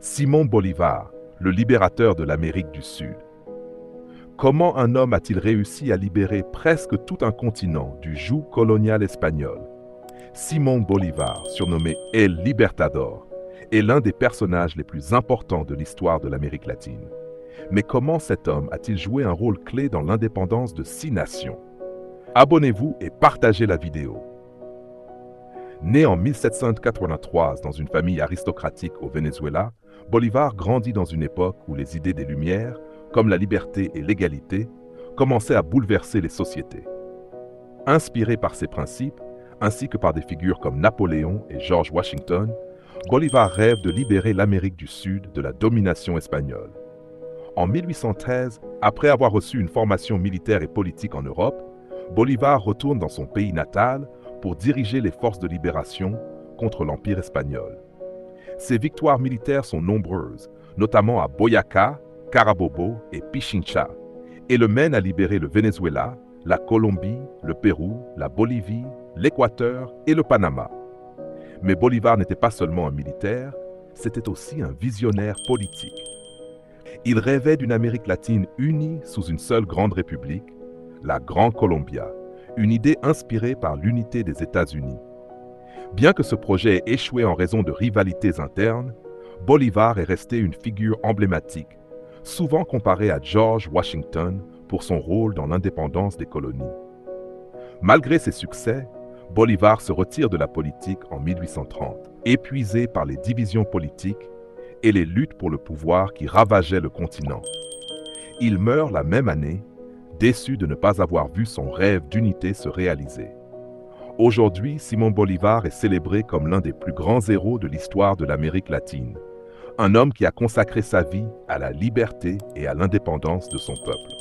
Simón Bolívar, le libérateur de l'Amérique du Sud. Comment un homme a-t-il réussi à libérer presque tout un continent du joug colonial espagnol? Simón Bolívar, surnommé El Libertador, est l'un des personnages les plus importants de l'histoire de l'Amérique latine. Mais comment cet homme a-t-il joué un rôle clé dans l'indépendance de 6 nations? Abonnez-vous et partagez la vidéo. Né en 1783 dans une famille aristocratique au Venezuela, Bolívar grandit dans une époque où les idées des Lumières, comme la liberté et l'égalité, commençaient à bouleverser les sociétés. Inspiré par ces principes, ainsi que par des figures comme Napoléon et George Washington, Bolívar rêve de libérer l'Amérique du Sud de la domination espagnole. En 1813, après avoir reçu une formation militaire et politique en Europe, Bolívar retourne dans son pays natal pour diriger les forces de libération contre l'Empire espagnol. Ses victoires militaires sont nombreuses, notamment à Boyacá, Carabobo et Pichincha, et le mènent à libérer le Venezuela, la Colombie, le Pérou, la Bolivie, l'Équateur et le Panama. Mais Bolívar n'était pas seulement un militaire, c'était aussi un visionnaire politique. Il rêvait d'une Amérique latine unie sous une seule grande république, la Gran Colombia, une idée inspirée par l'unité des États-Unis. Bien que ce projet ait échoué en raison de rivalités internes, Bolívar est resté une figure emblématique, souvent comparé à George Washington pour son rôle dans l'indépendance des colonies. Malgré ses succès, Bolívar se retire de la politique en 1830, épuisé par les divisions politiques et les luttes pour le pouvoir qui ravageaient le continent. Il meurt la même année, déçu de ne pas avoir vu son rêve d'unité se réaliser. Aujourd'hui, Simón Bolívar est célébré comme l'un des plus grands héros de l'histoire de l'Amérique latine, un homme qui a consacré sa vie à la liberté et à l'indépendance de son peuple.